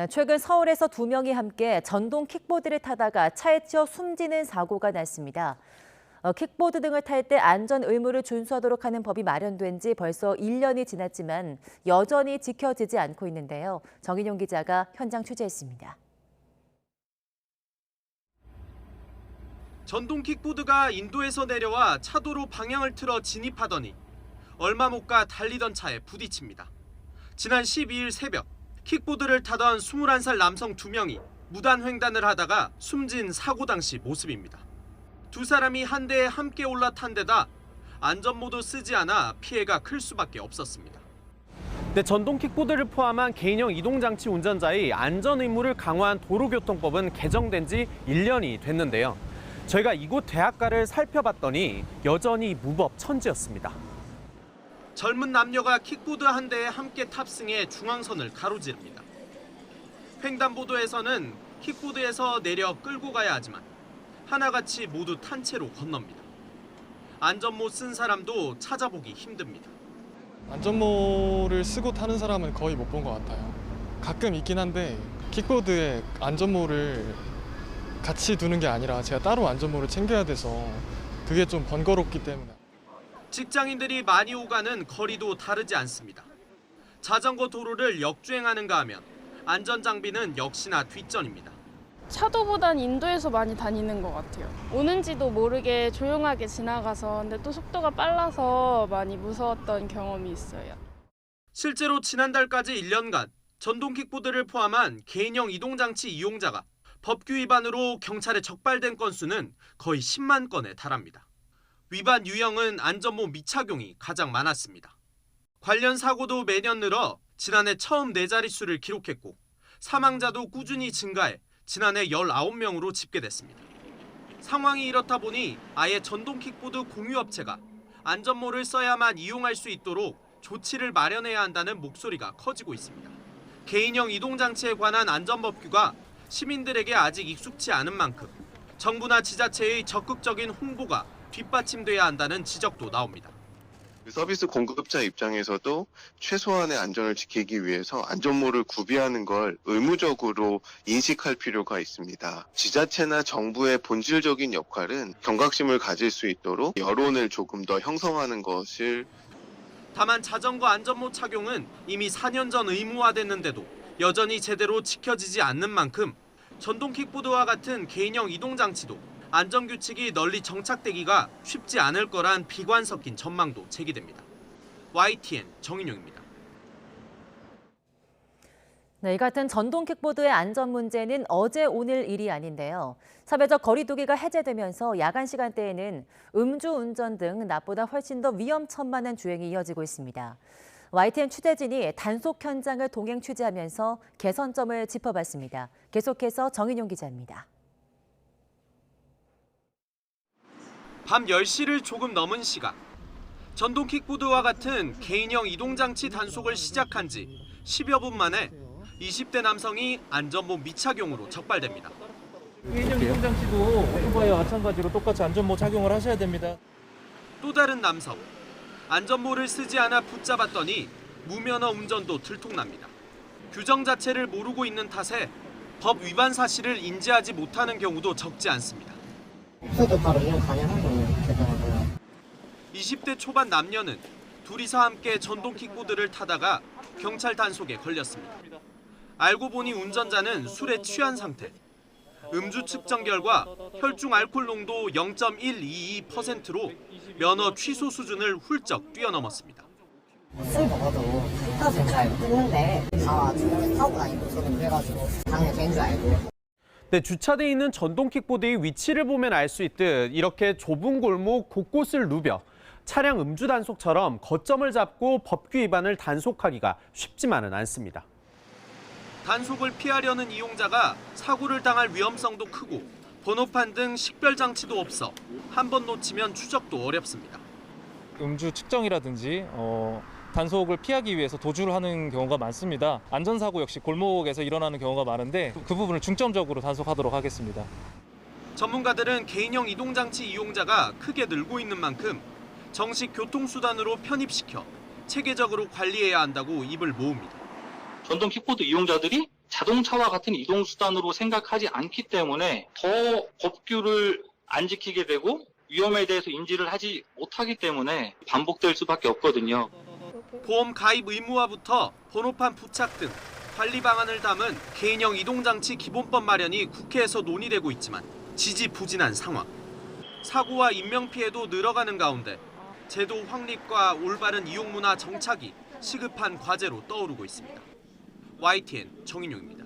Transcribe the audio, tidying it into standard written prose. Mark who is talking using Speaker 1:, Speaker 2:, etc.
Speaker 1: 최근 서울에서 2명이 함께 전동 킥보드를 타다가 차에 치여 숨지는 사고가 났습니다. 킥보드 등을 탈 때 안전 의무를 준수하도록 하는 법이 마련된 지 벌써 1년이 지났지만 여전히 지켜지지 않고 있는데요. 정인용 기자가 현장 취재했습니다.
Speaker 2: 전동 킥보드가 인도에서 내려와 차도로 방향을 틀어 진입하더니 얼마 못 가 달리던 차에 부딪힙니다. 지난 12일 새벽 킥보드를 타던 21살 남성 2명이 무단 횡단을 하다가 숨진 사고 당시 모습입니다. 두 사람이 한 대에 함께 올라탄 데다 안전모도 쓰지 않아 피해가 클 수밖에 없었습니다. 전동 킥보드를 포함한 개인형 이동장치 운전자의 안전 의무를 강화한 도로교통법은 개정된 지 1년이 됐는데요. 저희가 이곳 대학가를 살펴봤더니 여전히 무법천지였습니다. 젊은 남녀가 킥보드 한 대에 함께 탑승해 중앙선을 가로지릅니다. 횡단보도에서는 킥보드에서 내려 끌고 가야 하지만 하나같이 모두 탄 채로 건넙니다. 안전모 쓴 사람도 찾아보기 힘듭니다.
Speaker 3: 안전모를 쓰고 타는 사람은 거의 못 본 것 같아요. 가끔 있긴 한데 킥보드에 안전모를 같이 두는 게 아니라 제가 따로 안전모를 챙겨야 돼서 그게 좀 번거롭기 때문에.
Speaker 2: 직장인들이 많이 오가는 거리도 다르지 않습니다. 자전거 도로를 역주행하는가 하면 안전장비는 역시나 뒷전입니다.
Speaker 4: 차도보단 인도에서 많이 다니는 것 같아요. 오는지도 모르게 조용하게 지나가서 근데 또 속도가 빨라서 많이 무서웠던 경험이 있어요.
Speaker 2: 실제로 지난달까지 1년간 전동 킥보드를 포함한 개인형 이동장치 이용자가 법규 위반으로 경찰에 적발된 건수는 거의 10만 건에 달합니다. 위반 유형은 안전모 미착용이 가장 많았습니다. 관련 사고도 매년 늘어 지난해 처음 4자릿수를 기록했고 사망자도 꾸준히 증가해 지난해 19명으로 집계됐습니다. 상황이 이렇다 보니 아예 전동 킥보드 공유업체가 안전모를 써야만 이용할 수 있도록 조치를 마련해야 한다는 목소리가 커지고 있습니다. 개인형 이동장치에 관한 안전법규가 시민들에게 아직 익숙치 않은 만큼 정부나 지자체의 적극적인 홍보가 뒷받침돼야 한다는 지적도 나옵니다.
Speaker 5: 서비스 공급자 입장에서도 최소한의 안전을 지키기 위해서 안전모를 구비하는 걸 의무적으로 인식할 필요가 있습니다. 지자체나 정부의 본질적인 역할은 경각심을 가질 수 있도록 여론을 조금 더 형성하는 것을.
Speaker 2: 다만 자전거 안전모 착용은 이미 4년 전 의무화됐는데도 여전히 제대로 지켜지지 않는 만큼 전동 킥보드와 같은 개인형 이동장치도 안전규칙이 널리 정착되기가 쉽지 않을 거란 비관 섞인 전망도 제기됩니다. YTN 정인용입니다.
Speaker 1: 이 같은 전동 킥보드의 안전 문제는 어제 오늘 일이 아닌데요. 사회적 거리 두기가 해제되면서 야간 시간대에는 음주운전 등 낮보다 훨씬 더 위험천만한 주행이 이어지고 있습니다. YTN 취재진이 단속 현장을 동행 취재하면서 개선점을 짚어봤습니다. 계속해서 정인용 기자입니다.
Speaker 2: 밤 10시를 조금 넘은 시각. 전동 킥보드와 같은 개인형 이동장치 단속을 시작한 지 10여 분 만에 20대 남성이 안전모 미착용으로 적발됩니다.
Speaker 6: 개인형 이동장치도 오토바이와 마찬가지로 똑같이 안전모 착용을 하셔야 됩니다.
Speaker 2: 또 다른 남성. 안전모를 쓰지 않아 붙잡았더니 무면허 운전도 들통납니다. 규정 자체를 모르고 있는 탓에 법 위반 사실을 인지하지 못하는 경우도 적지 않습니다.
Speaker 7: 없어도 바로 이용 가능하고 되더라고요.
Speaker 2: 20대 초반 남녀는 둘이서 함께 전동 킥보드를 타다가 경찰 단속에 걸렸습니다. 알고 보니 운전자는 술에 취한 상태. 음주 측정 결과 혈중 알코올 농도 0.122%로 면허 취소 수준을 훌쩍 뛰어넘었습니다.
Speaker 7: 술 먹어도 탓을 잘 끊는데 다 중간에 타고 다니고 저는 그래가지고 당연히 된 줄 알고.
Speaker 2: 주차돼 있는 전동 킥보드의 위치를 보면 알 수 있듯 이렇게 좁은 골목 곳곳을 누벼 차량 음주 단속처럼 거점을 잡고 법규 위반을 단속하기가 쉽지만은 않습니다. 단속을 피하려는 이용자가 사고를 당할 위험성도 크고 번호판 등 식별 장치도 없어 한 번 놓치면 추적도 어렵습니다.
Speaker 6: 음주 측정이라든지 단속을 피하기 위해서 도주를 하는 경우가 많습니다. 안전사고 역시 골목에서 일어나는 경우가 많은데 그 부분을 중점적으로 단속하도록 하겠습니다.
Speaker 2: 전문가들은 개인형 이동장치 이용자가 크게 늘고 있는 만큼 정식 교통수단으로 편입시켜 체계적으로 관리해야 한다고 입을 모읍니다.
Speaker 8: 전동 킥보드 이용자들이 자동차와 같은 이동수단으로 생각하지 않기 때문에 더 법규를 안 지키게 되고 위험에 대해서 인지를 하지 못하기 때문에 반복될 수밖에 없거든요.
Speaker 2: 보험 가입 의무화부터 번호판 부착 등 관리 방안을 담은 개인형 이동장치 기본법 마련이 국회에서 논의되고 있지만 지지부진한 상황. 사고와 인명피해도 늘어가는 가운데 제도 확립과 올바른 이용 문화 정착이 시급한 과제로 떠오르고 있습니다. YTN 정인용입니다.